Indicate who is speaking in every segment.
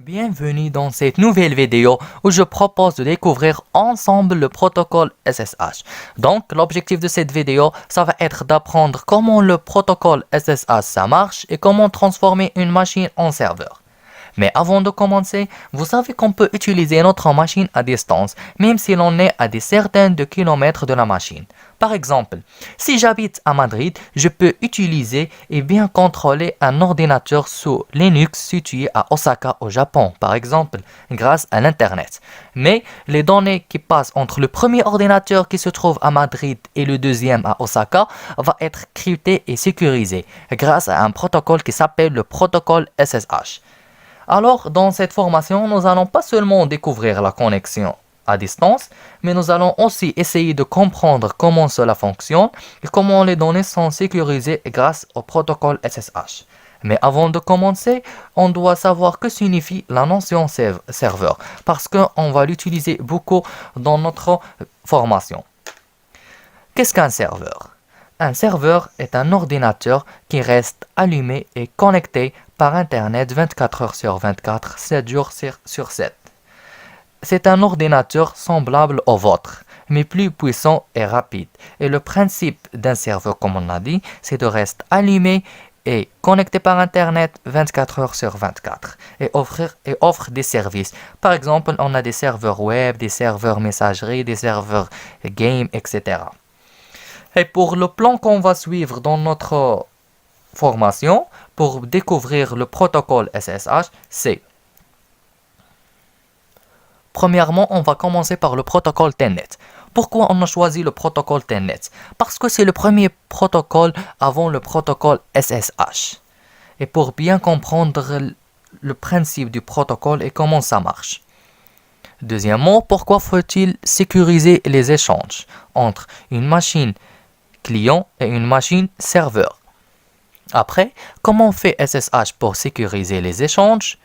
Speaker 1: Bienvenue dans cette nouvelle vidéo où je propose de découvrir ensemble le protocole SSH. Donc, l'objectif de cette vidéo, ça va être d'apprendre comment le protocole SSH ça marche et comment transformer une machine en serveur. Mais avant de commencer, vous savez qu'on peut utiliser notre machine à distance, même si l'on est à des centaines de kilomètres de la machine. Par exemple, si j'habite à Madrid, je peux utiliser et bien contrôler un ordinateur sous Linux situé à Osaka au Japon, par exemple, grâce à l'Internet. Mais les données qui passent entre le premier ordinateur qui se trouve à Madrid et le deuxième à Osaka vont être cryptées et sécurisées grâce à un protocole qui s'appelle le protocole SSH. Alors, dans cette formation, nous allons pas seulement découvrir la connexion à distance, mais nous allons aussi essayer de comprendre comment cela fonctionne et comment les données sont sécurisées grâce au protocole SSH. Mais avant de commencer, on doit savoir que signifie la notion serveur, parce qu'on va l'utiliser beaucoup dans notre formation. Qu'est-ce qu'un serveur? Un serveur est un ordinateur qui reste allumé et connecté par Internet 24 heures sur 24, 7 jours sur 7. C'est un ordinateur semblable au vôtre, mais plus puissant et rapide. Et le principe d'un serveur, comme on a dit, c'est de rester allumé et connecté par Internet 24 heures sur 24 et offre des services. Par exemple, on a des serveurs web, des serveurs messagerie, des serveurs game, etc. Et pour le plan qu'on va suivre dans notre formation, pour découvrir le protocole SSH, c'est premièrement, on va commencer par le protocole Telnet. Pourquoi on a choisi le protocole Telnet? Parce que c'est le premier protocole avant le protocole SSH. Et pour bien comprendre le principe du protocole et comment ça marche. Deuxièmement, pourquoi faut-il sécuriser les échanges entre une machine client et une machine serveur? Après, comment fait SSH pour sécuriser les échanges?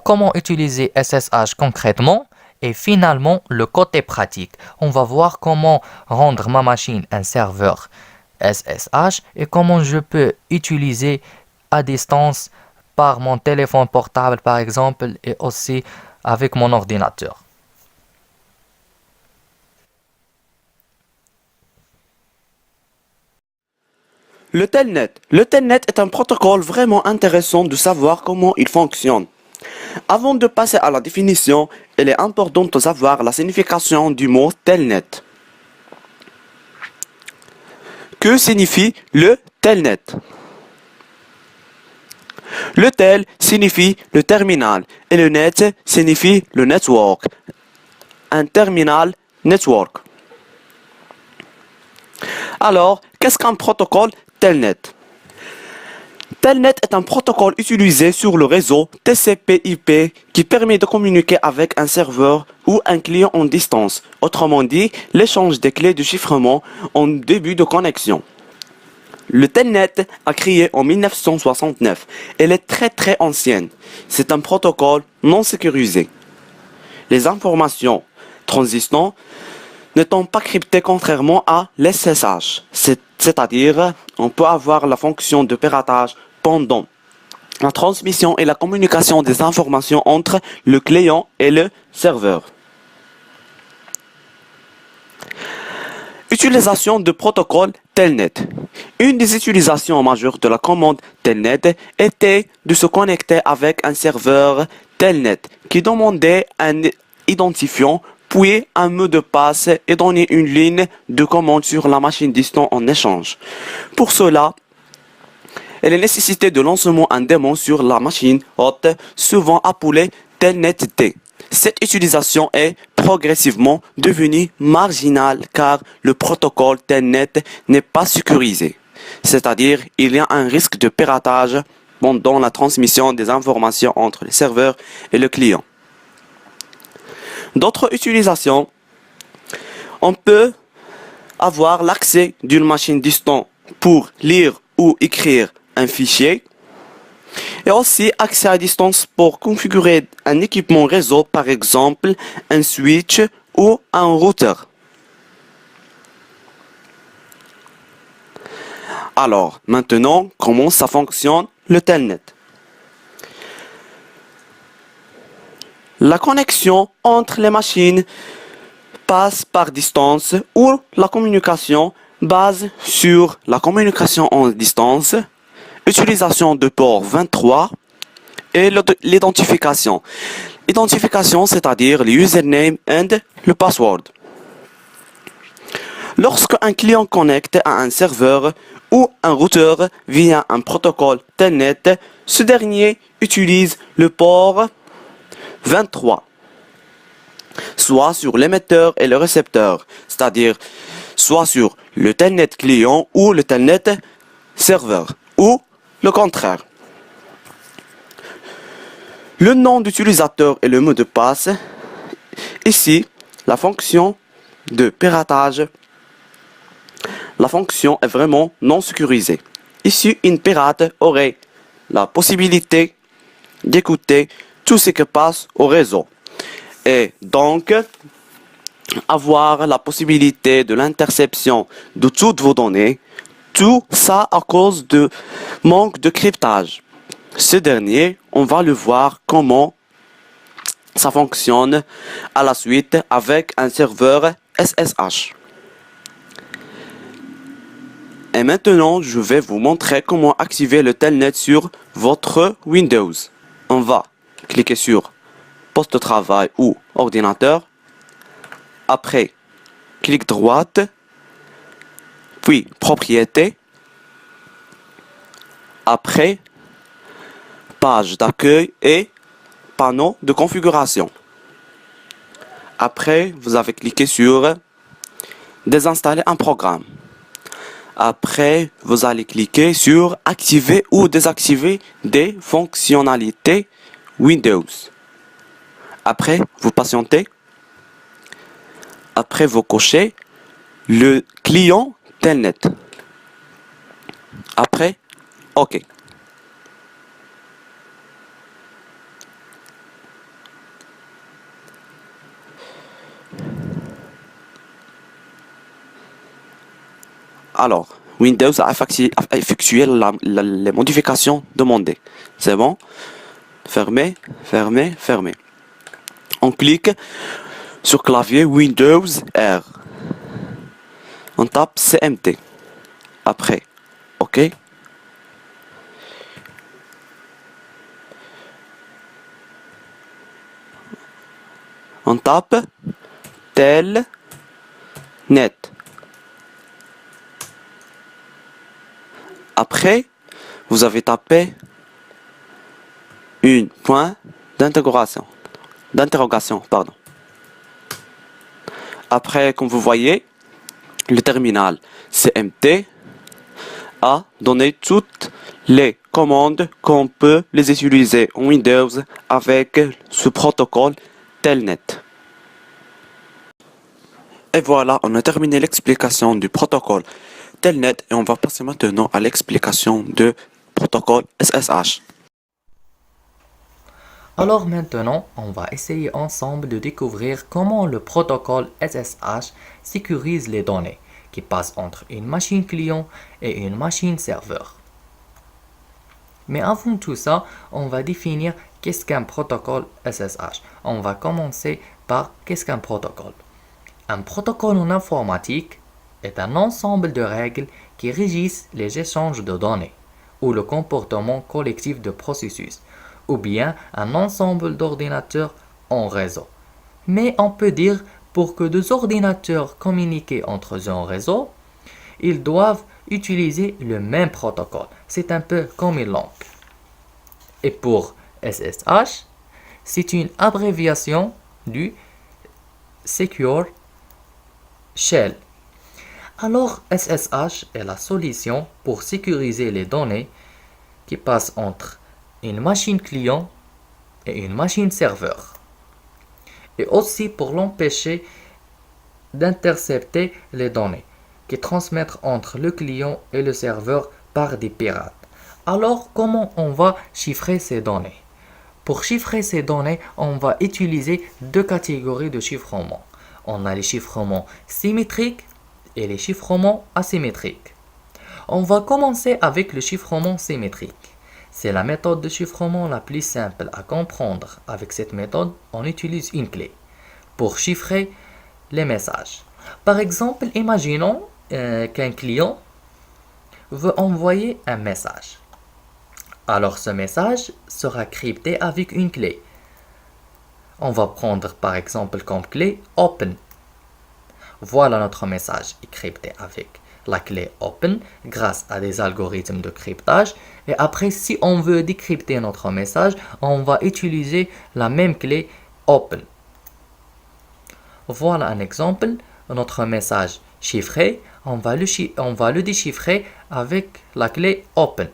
Speaker 1: Comment utiliser SSH concrètement? Et finalement, le côté pratique. On va voir comment rendre ma machine un serveur SSH et comment je peux utiliser à distance par mon téléphone portable par exemple et aussi avec mon ordinateur.
Speaker 2: Le Telnet. Le Telnet est un protocole vraiment intéressant de savoir comment il fonctionne. Avant de passer à la définition, il est important de savoir la signification du mot Telnet. Que signifie le Telnet? Le tel signifie le terminal et le net signifie le network. Un terminal network. Alors, qu'est-ce qu'un protocole Telnet? Telnet est un protocole utilisé sur le réseau TCP/IP qui permet de communiquer avec un serveur ou un client en distance. Autrement dit, l'échange des clés de chiffrement en début de connexion. Le Telnet a créé en 1969. Elle est très ancienne. C'est un protocole non sécurisé. Les informations transitant n'étant pas cryptées contrairement à l'SSH. C'est-à-dire, on peut avoir la fonction de piratage pendant la transmission et la communication des informations entre le client et le serveur. Utilisation de protocole Telnet. Une des utilisations majeures de la commande Telnet était de se connecter avec un serveur Telnet qui demandait un identifiant puis un mot de passe et donner une ligne de commande sur la machine distante en échange. Pour cela, il est nécessité de lancement un démon sur la machine hôte, souvent appelée Telnet-T. Cette utilisation est progressivement devenue marginale car le protocole Telnet n'est pas sécurisé. C'est-à-dire, il y a un risque de piratage pendant la transmission des informations entre le serveur et le client. D'autres utilisations, on peut avoir l'accès d'une machine distante pour lire ou écrire un fichier et aussi accès à distance pour configurer un équipement réseau, par exemple un switch ou un routeur. Alors, maintenant, comment ça fonctionne le Telnet? La connexion entre les machines passe par distance ou la communication base sur la communication en distance, utilisation de port 23 et l'identification. Identification, c'est-à-dire le username and le password. Lorsque un client connecte à un serveur ou un routeur via un protocole Telnet, ce dernier utilise le port 23, soit sur l'émetteur et le récepteur, c'est-à-dire soit sur le Telnet client ou le Telnet serveur, ou le contraire. Le nom d'utilisateur et le mot de passe. Ici, la fonction de piratage. La fonction est vraiment non sécurisée. Ici, une pirate aurait la possibilité d'écouter tout ce qui passe au réseau et donc avoir la possibilité de l'interception de toutes vos données, tout ça à cause de manque de cryptage. Ce dernier, on va le voir comment ça fonctionne à la suite avec un serveur SSH. Et maintenant, je vais vous montrer comment activer le Telnet sur votre Windows. On va cliquer sur poste de travail ou ordinateur. Après, clic droite, puis propriétés. Après, page d'accueil et panneau de configuration. Après, vous avez cliqué sur désinstaller un programme. Après, vous allez cliquer sur activer ou désactiver des fonctionnalités Windows. Après, vous patientez. Après, vous cochez le client Telnet. Après, OK. Alors, Windows a effectué les modifications demandées. C'est bon? Fermez, fermez, fermez. On clique sur clavier Windows R. On tape CMT. Après, OK. On tape Telnet. Après, vous avez tapé un point d'interrogation. Après, comme vous voyez, le terminal CMT a donné toutes les commandes qu'on peut les utiliser en Windows avec ce protocole Telnet. Et voilà, on a terminé l'explication du protocole Telnet et on va passer maintenant à l'explication du protocole SSH.
Speaker 1: Alors maintenant, on va essayer ensemble de découvrir comment le protocole SSH sécurise les données qui passent entre une machine client et une machine serveur. Mais avant tout ça, on va définir qu'est-ce qu'un protocole SSH. On va commencer par qu'est-ce qu'un protocole. Un protocole en informatique est un ensemble de règles qui régissent les échanges de données ou le comportement collectif de processus, ou bien un ensemble d'ordinateurs en réseau. Mais on peut dire pour que deux ordinateurs communiquent entre eux en réseau, ils doivent utiliser le même protocole. C'est un peu comme une langue. Et pour SSH, c'est une abréviation du Secure Shell. Alors SSH est la solution pour sécuriser les données qui passent entre une machine client et une machine serveur. Et aussi pour l'empêcher d'intercepter les données qui transmettent entre le client et le serveur par des pirates. Alors comment on va chiffrer ces données? Pour chiffrer ces données, on va utiliser deux catégories de chiffrement. On a les chiffrements symétriques et les chiffrements asymétriques. On va commencer avec le chiffrement symétrique. C'est la méthode de chiffrement la plus simple à comprendre. Avec cette méthode, on utilise une clé pour chiffrer les messages. Par exemple, imaginons qu'un client veut envoyer un message. Alors ce message sera crypté avec une clé. On va prendre par exemple comme clé Open. Voilà notre message est crypté avec la clé Open grâce à des algorithmes de cryptage. Et après, si on veut décrypter notre message, on va utiliser la même clé Open. Voilà un exemple. Notre message chiffré, on va le déchiffrer avec la clé Open.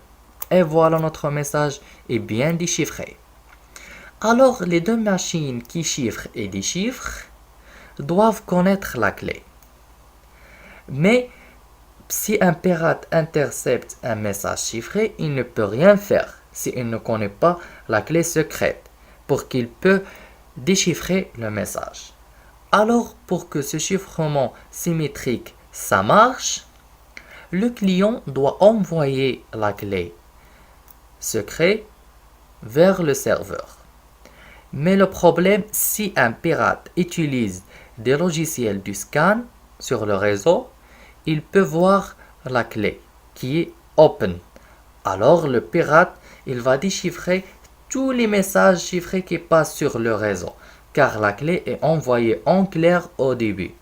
Speaker 1: Et voilà notre message est bien déchiffré. Alors, les deux machines qui chiffrent et déchiffrent doivent connaître la clé. Mais si un pirate intercepte un message chiffré, il ne peut rien faire s'il ne connaît pas la clé secrète pour qu'il puisse déchiffrer le message. Alors, pour que ce chiffrement symétrique ça marche, le client doit envoyer la clé secrète vers le serveur. Mais le problème, si un pirate utilise des logiciels du scan sur le réseau, il peut voir la clé qui est Open. Alors le pirate, il va déchiffrer tous les messages chiffrés qui passent sur le réseau, car la clé est envoyée en clair au début.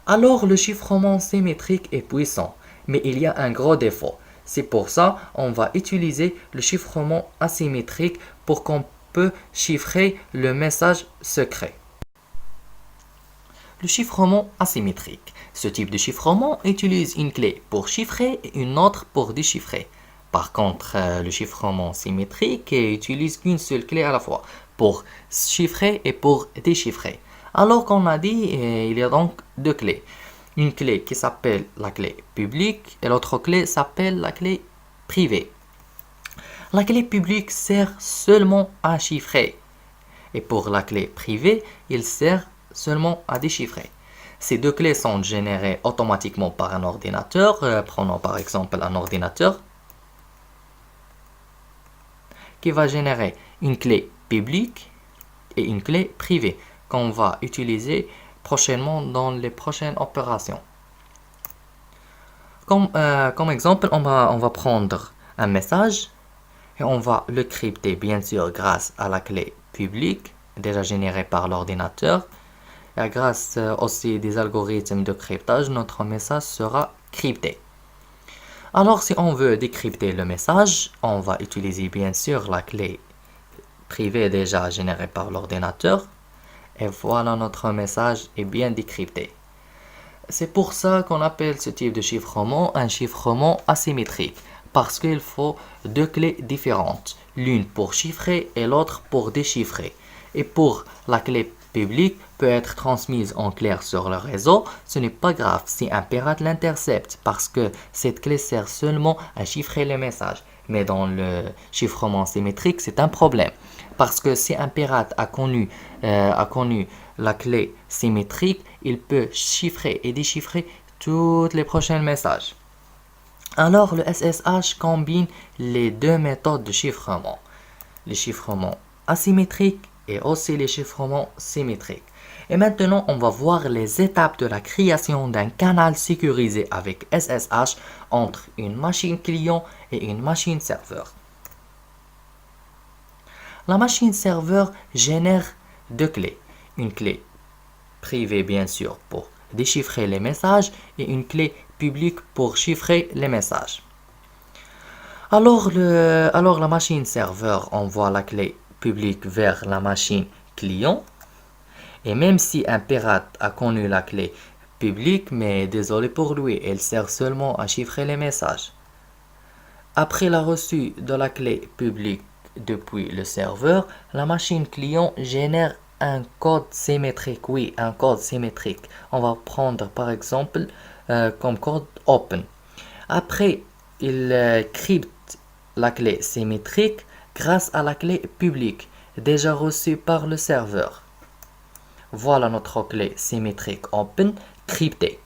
Speaker 1: Alors le chiffrement symétrique est puissant, mais il y a un gros défaut. C'est pour ça qu'on va utiliser le chiffrement asymétrique pour qu'on peut chiffrer le message secret. Le chiffrement asymétrique. Ce type de chiffrement utilise une clé pour chiffrer et une autre pour déchiffrer. Par contre, le chiffrement symétrique utilise qu'une seule clé à la fois pour chiffrer et pour déchiffrer. Alors qu'on a dit, il y a donc deux clés. Une clé qui s'appelle la clé publique et l'autre clé s'appelle la clé privée. La clé publique sert seulement à chiffrer et pour la clé privée, il sert seulement à déchiffrer. Ces deux clés sont générées automatiquement par un ordinateur. Prenons par exemple un ordinateur qui va générer une clé publique et une clé privée qu'on va utiliser prochainement dans les prochaines opérations. Comme exemple, on va prendre un message et on va le crypter bien sûr grâce à la clé publique déjà générée par l'ordinateur. Et grâce aussi des algorithmes de cryptage, notre message sera crypté. Alors si on veut décrypter le message, on va utiliser bien sûr la clé privée déjà générée par l'ordinateur. Et voilà, notre message est bien décrypté. C'est pour ça qu'on appelle ce type de chiffrement un chiffrement asymétrique. Parce qu'il faut deux clés différentes. L'une pour chiffrer et l'autre pour déchiffrer. Et pour la clé publique peut être transmise en clair sur le réseau, ce n'est pas grave si un pirate l'intercepte parce que cette clé sert seulement à chiffrer les messages. Mais dans le chiffrement symétrique, c'est un problème. Parce que si un pirate a connu la clé symétrique, il peut chiffrer et déchiffrer tous les prochains messages. Alors le SSH combine les deux méthodes de chiffrement. Les chiffrements asymétriques et aussi les chiffrements symétriques. Et maintenant, on va voir les étapes de la création d'un canal sécurisé avec SSH entre une machine client et une machine serveur. La machine serveur génère deux clés. Une clé privée bien sûr pour déchiffrer les messages et une clé publique pour chiffrer les messages. Alors la machine serveur envoie la clé publique vers la machine client. Et même si un pirate a connu la clé publique, mais désolé pour lui, elle sert seulement à chiffrer les messages. Après la reçue de la clé publique depuis le serveur, la machine client génère un code symétrique. Oui, un code symétrique. On va prendre par exemple comme code Open. Après, il crypte la clé symétrique grâce à la clé publique déjà reçue par le serveur. Voilà notre clé symétrique Open cryptée.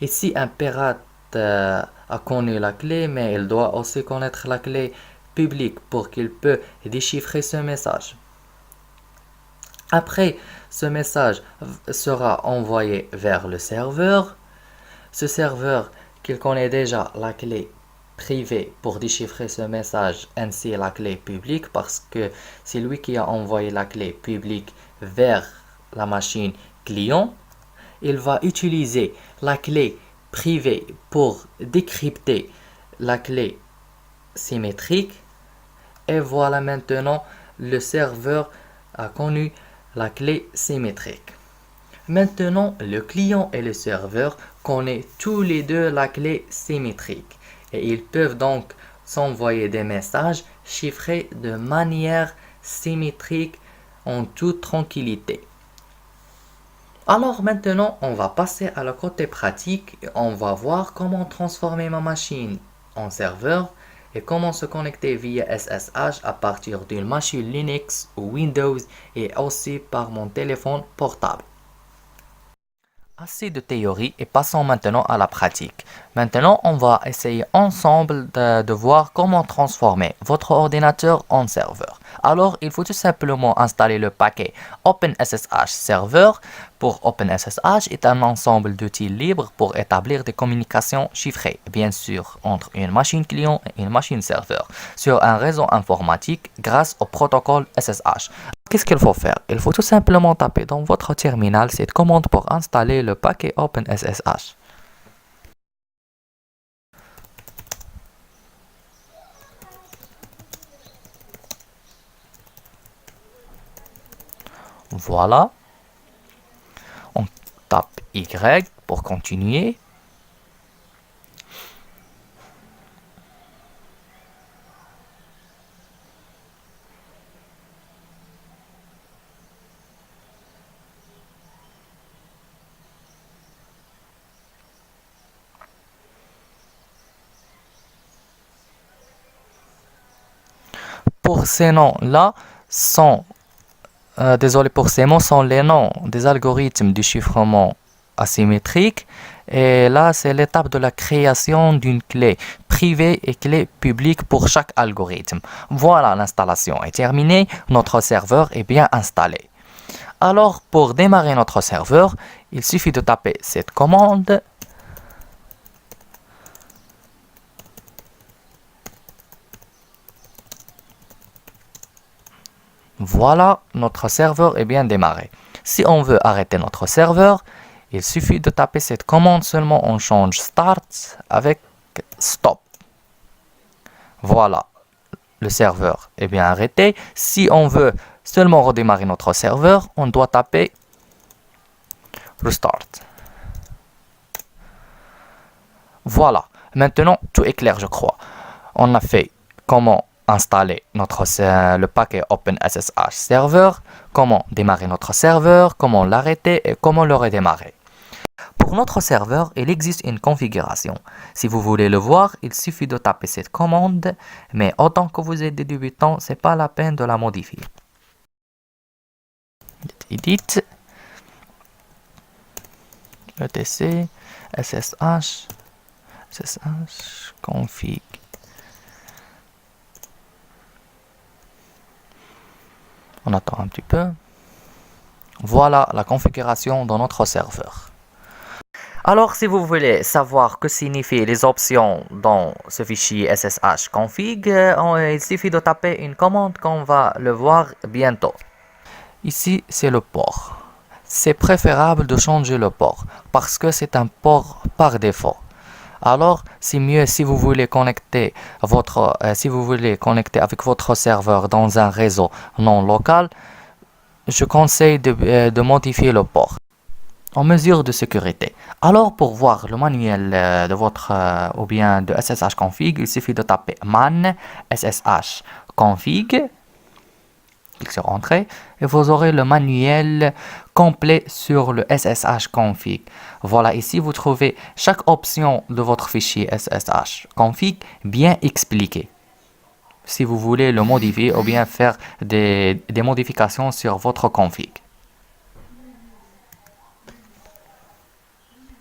Speaker 1: Et si un pirate a connu la clé, mais il doit aussi connaître la clé publique pour qu'il peut déchiffrer ce message. Après, ce message sera envoyé vers le serveur. Ce serveur, qu'il connaît déjà la clé privée pour déchiffrer ce message ainsi la clé publique, parce que c'est lui qui a envoyé la clé publique vers la machine client. Il va utiliser la clé privée pour décrypter la clé symétrique. Et voilà, maintenant le serveur a connu la clé symétrique. Maintenant, le client et le serveur connaissent tous les deux la clé symétrique et ils peuvent donc s'envoyer des messages chiffrés de manière symétrique en toute tranquillité. Alors maintenant, on va passer à la côté pratique et on va voir comment transformer ma machine en serveur et comment se connecter via SSH à partir d'une machine Linux ou Windows et aussi par mon téléphone portable. Assez de théorie et passons maintenant à la pratique. Maintenant, on va essayer ensemble de voir comment transformer votre ordinateur en serveur. Alors, il faut tout simplement installer le paquet OpenSSH Server. Pour OpenSSH est un ensemble d'outils libres pour établir des communications chiffrées, bien sûr, entre une machine client et une machine serveur, sur un réseau informatique grâce au protocole SSH. Qu'est-ce qu'il faut faire? Il faut tout simplement taper dans votre terminal cette commande pour installer le paquet OpenSSH. Voilà. On tape Y pour continuer. Pour ces noms-là, désolé pour ces mots, sont les noms des algorithmes du chiffrement asymétrique. Et là, c'est l'étape de la création d'une clé privée et clé publique pour chaque algorithme. Voilà, l'installation est terminée, notre serveur est bien installé. Alors, pour démarrer notre serveur, il suffit de taper cette commande. Voilà, notre serveur est bien démarré. Si on veut arrêter notre serveur, il suffit de taper cette commande seulement, on change Start avec Stop. Voilà, le serveur est bien arrêté. Si on veut seulement redémarrer notre serveur, on doit taper Restart. Voilà, maintenant tout est clair, je crois. On a fait comment installer le paquet OpenSSH Server, comment démarrer notre serveur, comment l'arrêter et comment le redémarrer. Pour notre serveur, il existe une configuration. Si vous voulez le voir, il suffit de taper cette commande, mais autant que vous êtes des débutants, c'est pas la peine de la modifier. Edit, etc, SSH, config. On attend un petit peu. Voilà la configuration de notre serveur. Alors, si vous voulez savoir que signifient les options dans ce fichier SSH config, il suffit de taper une commande qu'on va le voir bientôt. Ici, c'est le port. C'est préférable de changer le port parce que c'est un port par défaut. Alors, c'est mieux si vous voulez connecter avec votre serveur dans un réseau non local, je conseille de modifier le port en mesure de sécurité. Alors, pour voir le manuel de votre ou bien de SSH config, il suffit de taper man SSH config. Cliquez sur Entrée et vous aurez le manuel complet sur le SSH config. Voilà, ici vous trouvez chaque option de votre fichier SSH config bien expliqué. Si vous voulez le modifier ou bien faire des modifications sur votre config.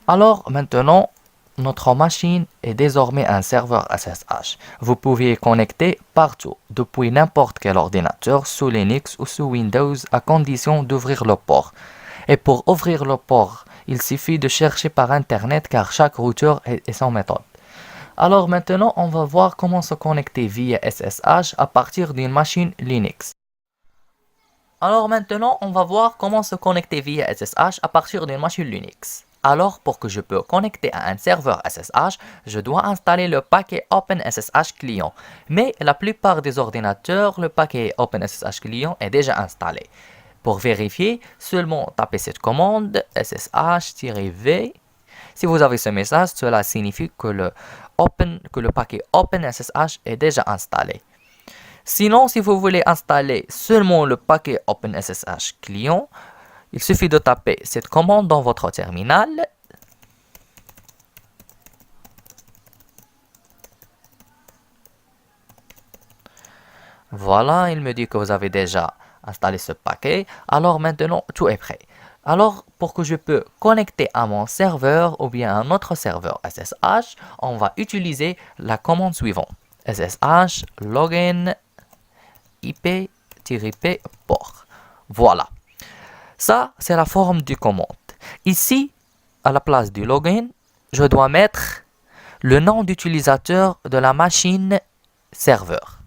Speaker 1: Alors maintenant, notre machine est désormais un serveur SSH. Vous pouvez y connecter partout, depuis n'importe quel ordinateur, sous Linux ou sous Windows, à condition d'ouvrir le port. Et pour ouvrir le port, il suffit de chercher par Internet car chaque routeur est son méthode. Alors maintenant, on va voir comment se connecter via SSH à partir d'une machine Linux. Alors maintenant, on va voir comment se connecter via SSH à partir d'une machine Linux. Alors, pour que je peux connecter à un serveur SSH, je dois installer le paquet OpenSSH client. Mais la plupart des ordinateurs, le paquet OpenSSH client est déjà installé. Pour vérifier, seulement tapez cette commande ssh-v. Si vous avez ce message, cela signifie que le paquet OpenSSH est déjà installé. Sinon, si vous voulez installer seulement le paquet OpenSSH client, il suffit de taper cette commande dans votre terminal. Voilà, il me dit que vous avez déjà installé ce paquet. Alors maintenant, tout est prêt. Alors, pour que je peux connecter à mon serveur ou bien à un autre serveur SSH, on va utiliser la commande suivante. SSH login IP-p port. Voilà. Ça, c'est la forme du commande. Ici, à la place du login, je dois mettre le nom d'utilisateur de la machine serveur.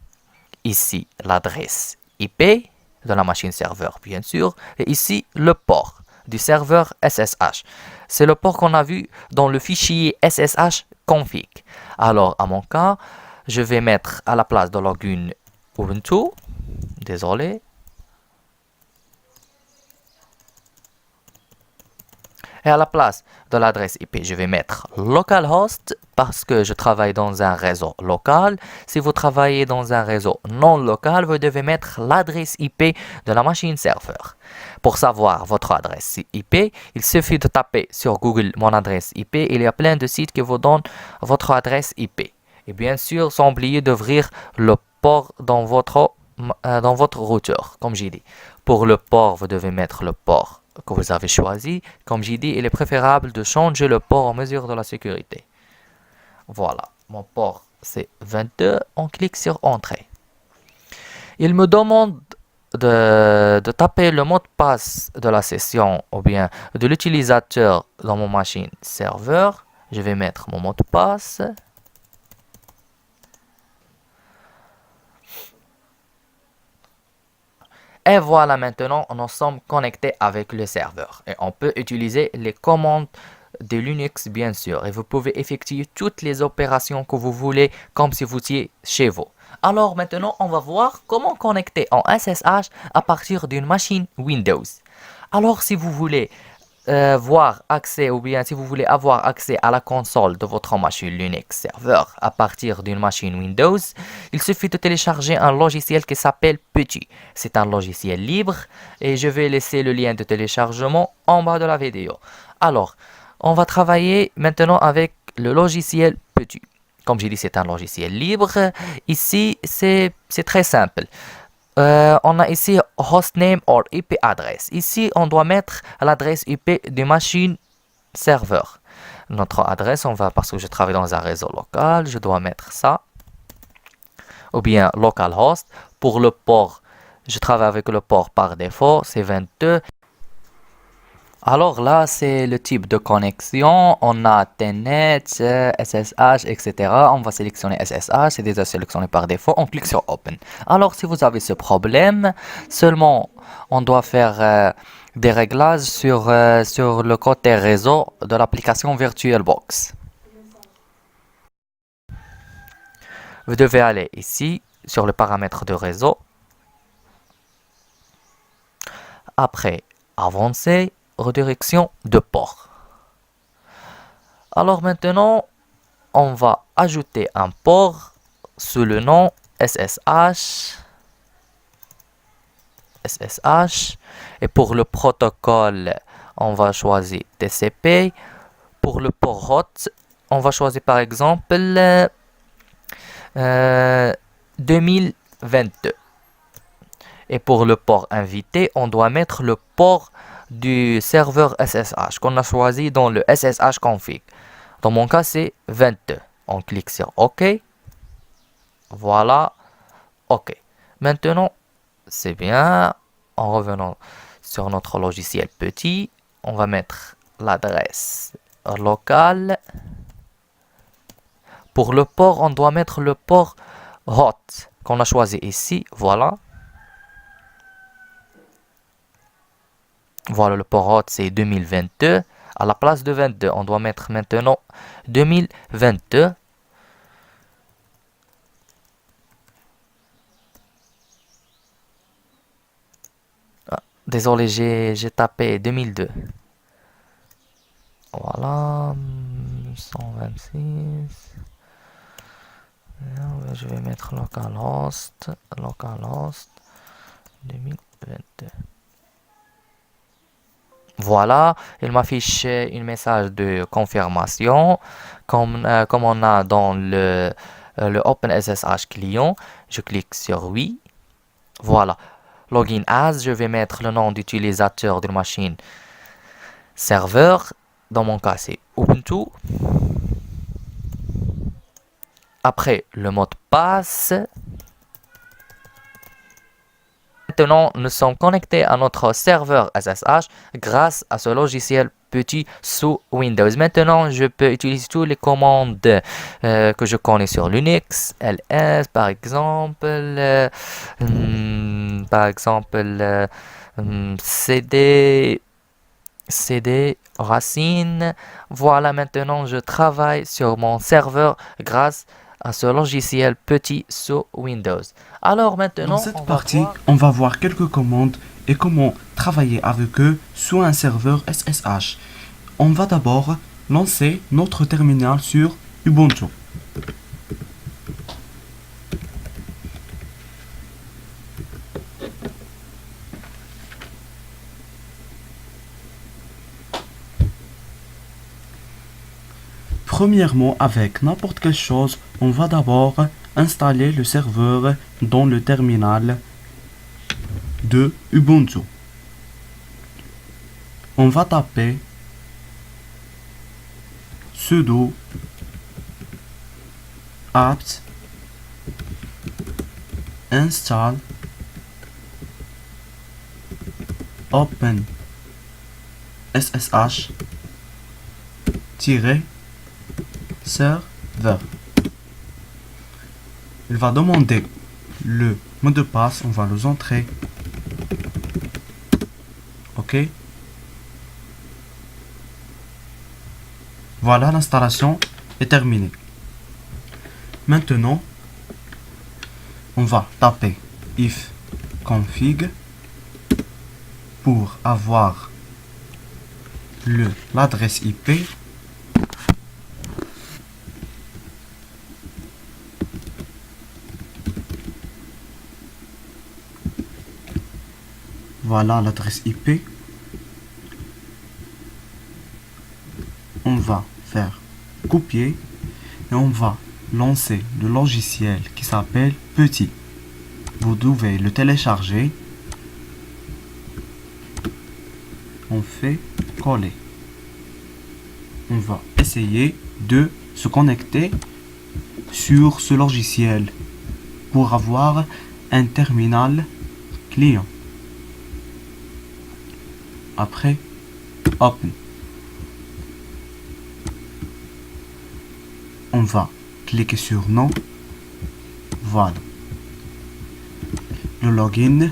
Speaker 1: Ici, l'adresse IP de la machine serveur, bien sûr. Et ici, le port du serveur SSH. C'est le port qu'on a vu dans le fichier SSH config. Alors, à mon cas, je vais mettre à la place de login Ubuntu. Désolé. Et à la place de l'adresse IP, je vais mettre localhost parce que je travaille dans un réseau local. Si vous travaillez dans un réseau non local, vous devez mettre l'adresse IP de la machine serveur. Pour savoir votre adresse IP, il suffit de taper sur Google mon adresse IP. Il y a plein de sites qui vous donnent votre adresse IP. Et bien sûr, sans oublier d'ouvrir le port dans votre routeur, comme j'ai dit. Pour le port, vous devez mettre le port que vous avez choisi. Comme j'ai dit, il est préférable de changer le port en mesure de la sécurité. Voilà, mon port c'est 22. On clique sur Entrée. Il me demande de taper le mot de passe de la session ou bien de l'utilisateur dans mon machine serveur. Je vais mettre mon mot de passe. Et voilà, maintenant, nous sommes connectés avec le serveur. Et on peut utiliser les commandes de Linux, bien sûr. Et vous pouvez effectuer toutes les opérations que vous voulez, comme si vous étiez chez vous. Alors maintenant, on va voir comment connecter en SSH à partir d'une machine Windows. Alors, si vous voulez voir accès ou bien si vous voulez avoir accès à la console de votre machine Linux serveur à partir d'une machine Windows, il suffit de télécharger un logiciel qui s'appelle Putty. C'est un logiciel libre et je vais laisser le lien de téléchargement en bas de la vidéo. Alors, on va travailler maintenant avec le logiciel Putty. Comme j'ai dit, c'est un logiciel libre. Ici, c'est très simple. On a ici hostname or IP address. Ici, on doit mettre l'adresse IP de machine serveur. Notre adresse, parce que je travaille dans un réseau local, je dois mettre ça. Ou bien localhost. Pour le port, je travaille avec le port par défaut, c'est 22. Alors là, c'est le type de connexion. On a Telnet, SSH, etc. On va sélectionner SSH, c'est déjà sélectionné par défaut. On clique sur Open. Alors, si vous avez ce problème, seulement on doit faire des réglages sur le côté réseau de l'application VirtualBox. Vous devez aller ici sur le paramètre de réseau. Après, avancer. Redirection de port. Alors maintenant, on va ajouter un port sous le nom SSH. Et pour le protocole, on va choisir TCP. Pour le port hot, on va choisir par exemple 2022. Et pour le port invité, on doit mettre le port du serveur SSH qu'on a choisi dans le SSH config. Dans mon cas, c'est 22. On clique sur OK. Voilà. OK. Maintenant, c'est bien. En revenant sur notre logiciel petit, on va mettre l'adresse locale. Pour le port, on doit mettre le port hot qu'on a choisi ici. Voilà. Voilà, le port hot, c'est 2022. À la place de 22, on doit mettre maintenant 2022. Ah, désolé, j'ai tapé 2002. Voilà. 126. Je vais mettre localhost 2022. Voilà, il m'affiche un message de confirmation comme on a dans le OpenSSH client. Je clique sur oui. Voilà, login as, je vais mettre le nom d'utilisateur de la machine serveur. Dans mon cas, c'est Ubuntu. Après, le mot de passe. Maintenant, nous sommes connectés à notre serveur SSH grâce à ce logiciel petit sous Windows. Maintenant, je peux utiliser toutes les commandes que je connais sur Linux, ls par exemple, cd, racine. Voilà, maintenant, je travaille sur mon serveur grâce à ce logiciel petit sous Windows. Alors maintenant,
Speaker 2: Dans cette partie, on va voir quelques commandes et comment travailler avec eux sous un serveur SSH. On va d'abord lancer notre terminal sur Ubuntu. Premièrement, avec n'importe quelle chose, on va d'abord installer le serveur dans le terminal de Ubuntu. On va taper sudo apt install open ssh serveur. Il va demander le mot de passe, on va le entrer. OK. Voilà, l'installation est terminée. Maintenant, on va taper if config pour avoir l'adresse IP. Voilà l'adresse IP. On va faire copier et on va lancer le logiciel qui s'appelle Petit. Vous devez le télécharger. On fait coller. On va essayer de se connecter sur ce logiciel pour avoir un terminal client. Après, open. On va cliquer sur non. Voilà. Le login,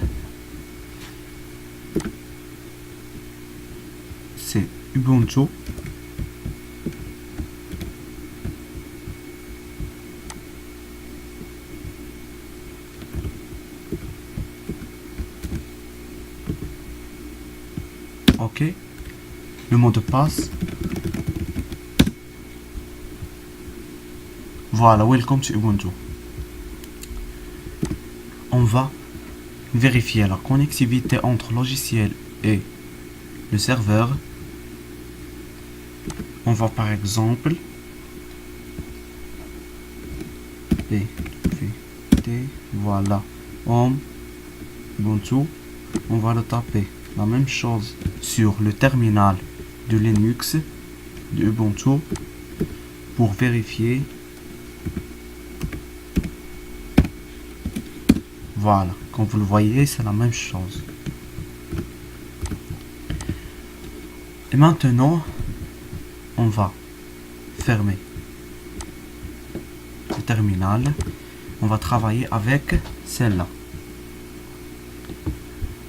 Speaker 2: c'est Ubuntu. OK. Le mot de passe. Voilà, welcome to Ubuntu. On va vérifier la connectivité entre logiciel et le serveur. On va par exemple voilà, Ubuntu. On va le taper. La même chose sur le terminal de Linux de Ubuntu. pour vérifier. Voilà, comme vous le voyez, c'est la même chose. Et maintenant, on va fermer le terminal. On va travailler avec celle-là.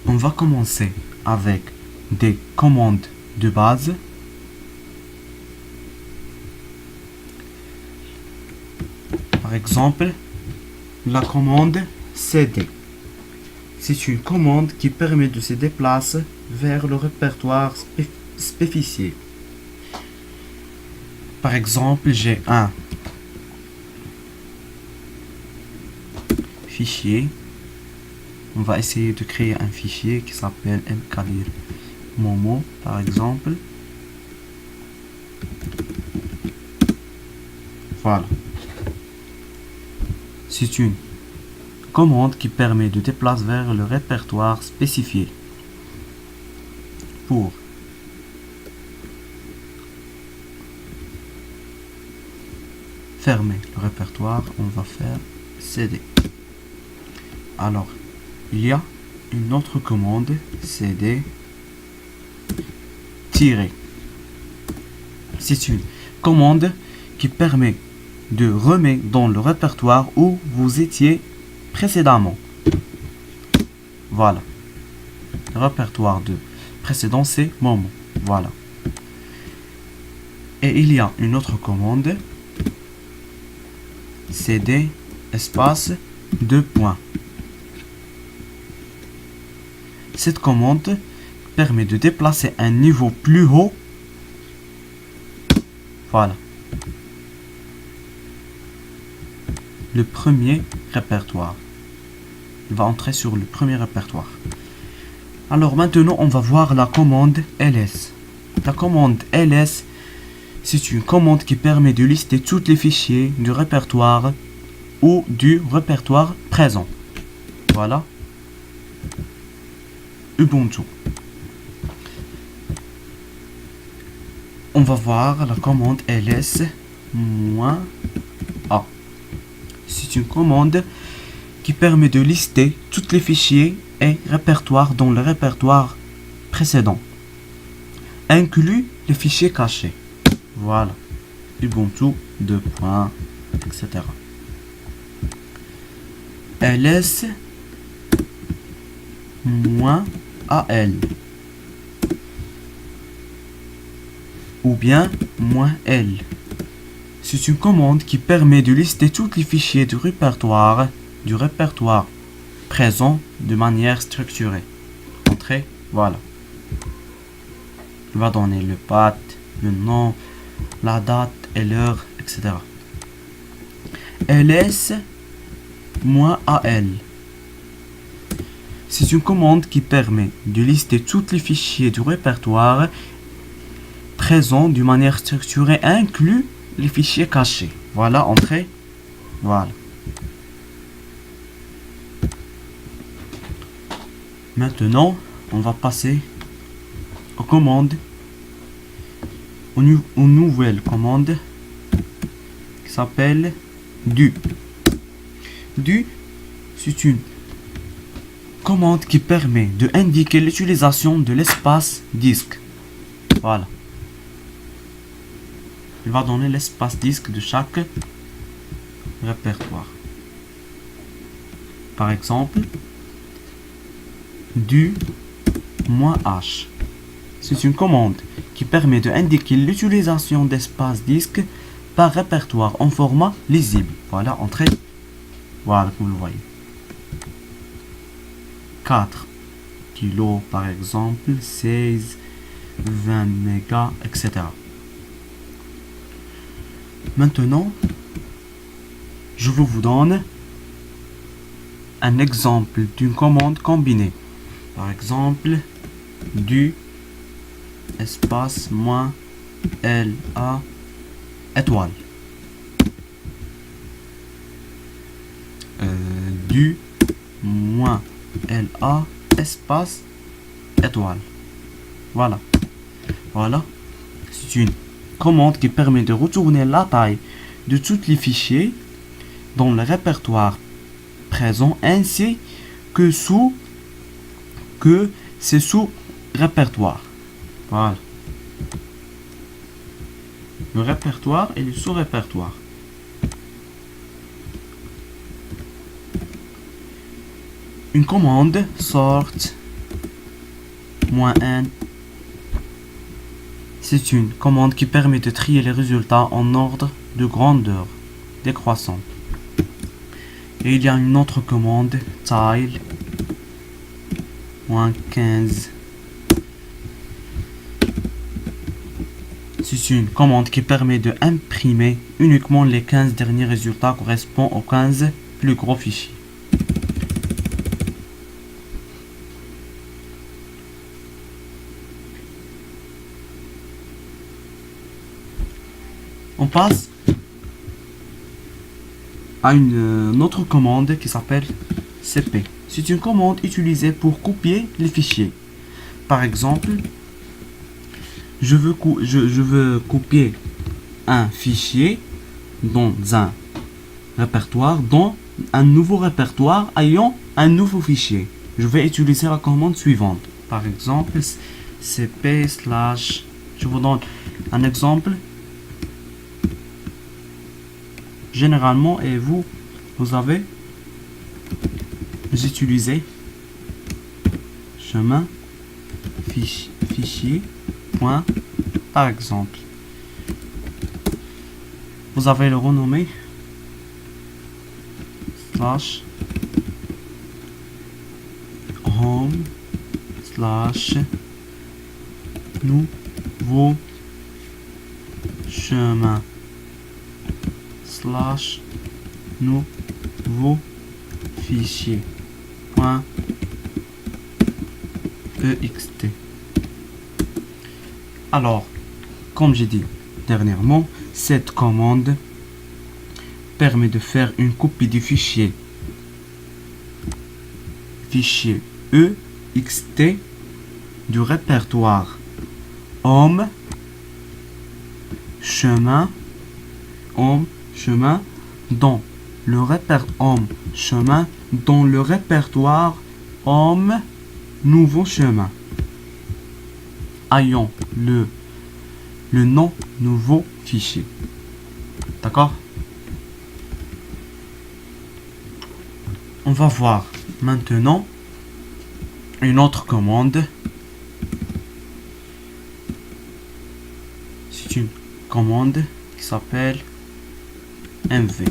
Speaker 2: On va commencer avec des commandes de base. Par exemple, la commande CD. C'est une commande qui permet de se déplacer vers le répertoire spécifié. Par exemple, j'ai un fichier. On va essayer de créer un fichier qui s'appelle mkadir momo, par exemple. Voilà. C'est une commande qui permet de déplacer vers le répertoire spécifié. Pour fermer le répertoire, on va faire cd. Alors, il y a une autre commande cd tirer. C'est une commande qui permet de remettre dans le répertoire où vous étiez précédemment. Voilà. Le répertoire de précédent, c'est moment. Voilà. Et il y a une autre commande cd espace 2 points. Cette commande permet de déplacer un niveau plus haut. Voilà. Le premier répertoire. Il va entrer sur le premier répertoire. Alors maintenant, on va voir la commande ls. La commande ls, c'est une commande qui permet de lister tous les fichiers du répertoire ou du répertoire présent. Voilà. Ubuntu. On va voir la commande ls-a. C'est une commande qui permet de lister tous les fichiers et répertoires dans le répertoire précédent, inclus les fichiers cachés. Voilà. Ubuntu 2 points, etc. ls-al ou bien -l. C'est une commande qui permet de lister tous les fichiers du répertoire présent de manière structurée. Entrée, voilà. Il va donner le path, le nom, la date et l'heure, etc. ls-al. C'est une commande qui permet de lister tous les fichiers du répertoire présent de manière structurée, inclus les fichiers cachés. Voilà, entrée. Voilà. Maintenant, on va passer aux commandes, aux nouvelles commandes qui s'appelle du. Du, c'est une commande qui permet de indiquer l'utilisation de l'espace disque. Voilà. Il va donner l'espace disque de chaque répertoire. Par exemple, du -h. C'est une commande qui permet d'indiquer l'utilisation d'espace disque par répertoire en format lisible. Voilà, entrée. Voilà, comme vous le voyez. 4 kilos par exemple, 16, 20 mégas, etc. Maintenant, je vous donne un exemple d'une commande combinée. Par exemple, du espace -la étoile. Du -la espace étoile. Voilà. Voilà. C'est une commande qui permet de retourner la taille de tous les fichiers dans le répertoire présent ainsi que c'est sous répertoire. Voilà. Le répertoire et le sous-répertoire. Une commande sort -n. C'est une commande qui permet de trier les résultats en ordre de grandeur décroissant. Et il y a une autre commande tile -15. C'est une commande qui permet de imprimer uniquement les 15 derniers résultats correspondant aux 15 plus gros fichiers. On passe à une autre commande qui s'appelle cp. C'est une commande utilisée pour copier les fichiers. Par exemple, je veux copier un fichier dans un répertoire, dans un nouveau répertoire ayant un nouveau fichier. Je vais utiliser la commande suivante. Par exemple, cp/. Je vous donne un exemple. Généralement, et vous utilisez chemin fichier point par exemple. Vous avez le renommé /home/ nouveau chemin /nouveau fichier .ext. Alors, comme j'ai dit dernièrement, cette commande permet de faire une copie du fichier ext du répertoire home chemin dans le répertoire home nouveau chemin ayant le nom nouveau fichier. D'accord? On va voir maintenant une autre commande. C'est une commande qui s'appelle mv.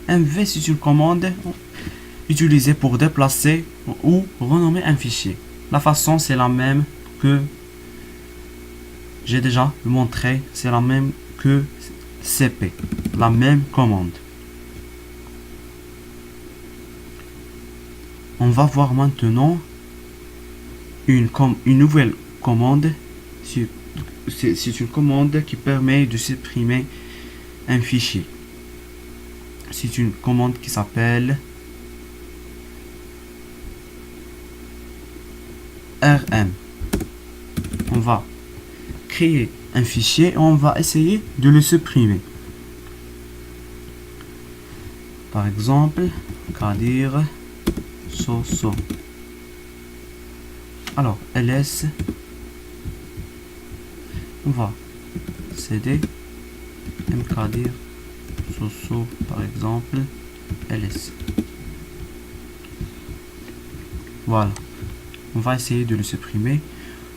Speaker 2: mv, c'est une commande utilisée pour déplacer ou renommer un fichier. La façon, c'est la même que j'ai déjà montré, c'est la même que cp, la même commande. On va voir maintenant une nouvelle commande. C'est une commande qui permet de supprimer un fichier. C'est une commande qui s'appelle rm. On va créer un fichier et on va essayer de le supprimer. Par exemple, Kadir Soso. Alors, ls, on va cd mkadir Soso, par exemple, ls. Voilà. On va essayer de le supprimer.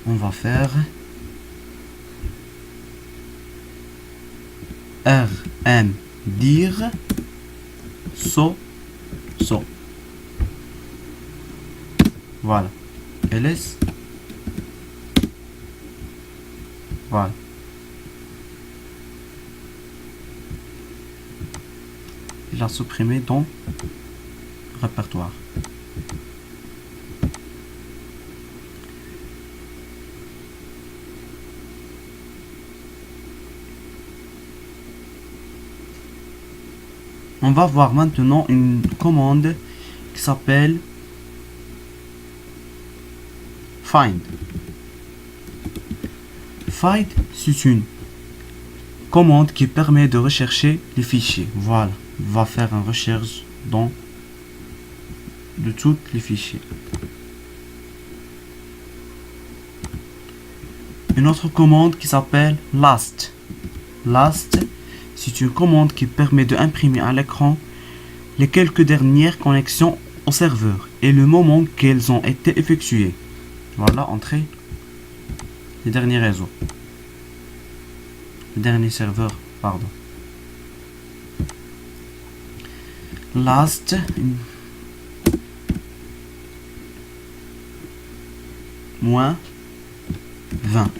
Speaker 2: On va faire rm dir so. Voilà. ls. Voilà. Il a supprimé dans répertoire. On va voir maintenant une commande qui s'appelle find. Find, c'est une commande qui permet de rechercher les fichiers. Voilà, il va faire une recherche de tous les fichiers. Une autre commande qui s'appelle last. Last, c'est une commande qui permet d'imprimer à l'écran les quelques dernières connexions au serveur et le moment qu'elles ont été effectuées. Voilà, entrée les derniers réseaux. Le dernier serveur, pardon. Last moins 20.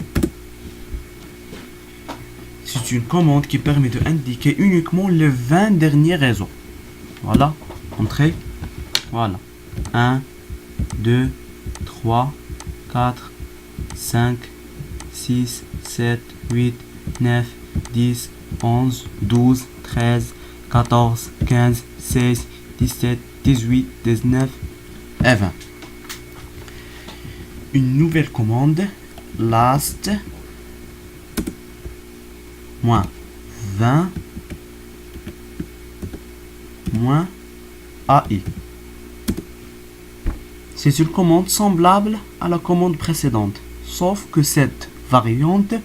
Speaker 2: C'est une commande qui permet d'indiquer uniquement les 20 derniers réseaux. Voilà, entrée. Voilà. 1, 2, 3, 4, 5, 6, 7, 8, 9, 10, 11, 12, 13, 14, 15, 16, 17, 18, 19 et 20. Une nouvelle commande, last, moins 20, moins AI. C'est une commande semblable à la commande précédente, sauf que cette variante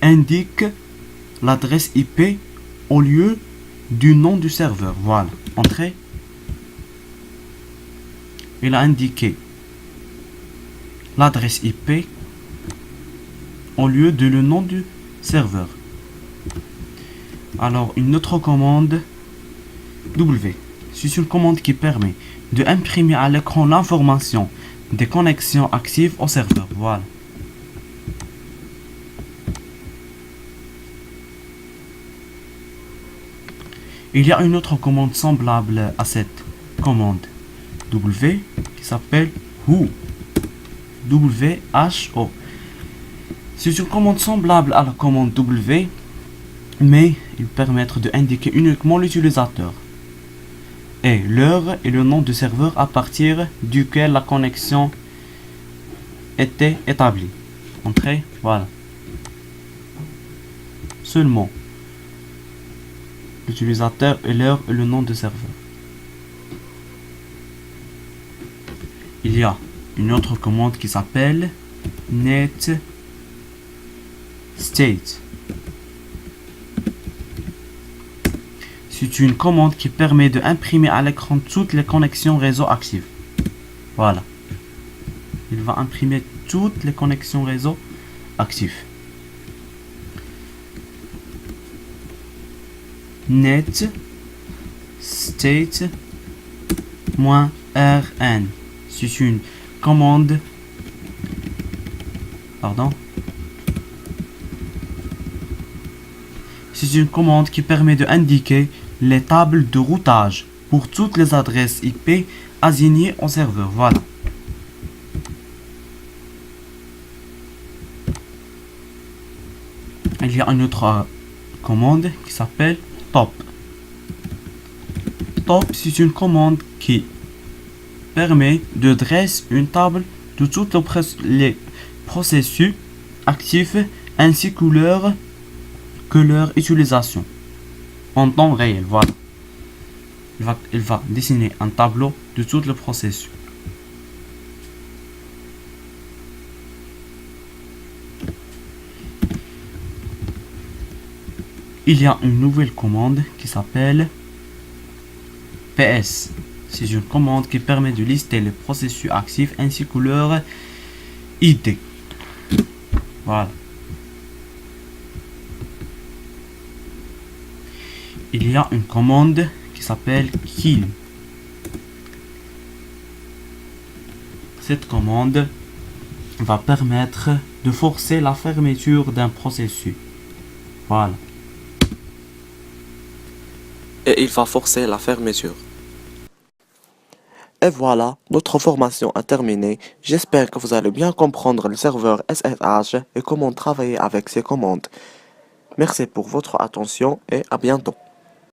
Speaker 2: indique l'adresse IP au lieu du nom du serveur. Voilà, entrée. Il a indiqué l'adresse IP au lieu de le nom du serveur. Alors, une autre commande W. C'est une commande qui permet d'imprimer à l'écran l'information des connexions actives au serveur. Voilà. Il y a une autre commande semblable à cette commande W qui s'appelle WHO. WHO. C'est une commande semblable à la commande W, mais il permet d'indiquer uniquement l'utilisateur et l'heure et le nom du serveur à partir duquel la connexion était établie. Entrée, voilà. Seulement l'utilisateur et l'heure et le nom du serveur. Il y a une autre commande qui s'appelle net state. C'est une commande qui permet d'imprimer à l'écran toutes les connexions réseau actives. Voilà. Il va imprimer toutes les connexions réseau actives. Net state -rn. C'est une commande. Pardon. C'est une commande qui permet d'indiquer les tables de routage pour toutes les adresses IP assignées au serveur. Voilà. Il y a une autre commande qui s'appelle top. Top, c'est une commande qui permet de dresser une table de tous les processus actifs ainsi que leur utilisation en temps réel. Voilà. Il va dessiner un tableau de tous les processus. Il y a une nouvelle commande qui s'appelle PS. C'est une commande qui permet de lister les processus actifs ainsi que leur ID. Voilà. Il y a une commande qui s'appelle kill. Cette commande va permettre de forcer la fermeture d'un processus. Voilà.
Speaker 3: Et il va forcer la fermeture.
Speaker 2: Et voilà, notre formation a terminé. J'espère que vous allez bien comprendre le serveur SSH et comment travailler avec ces commandes. Merci pour votre attention et à bientôt.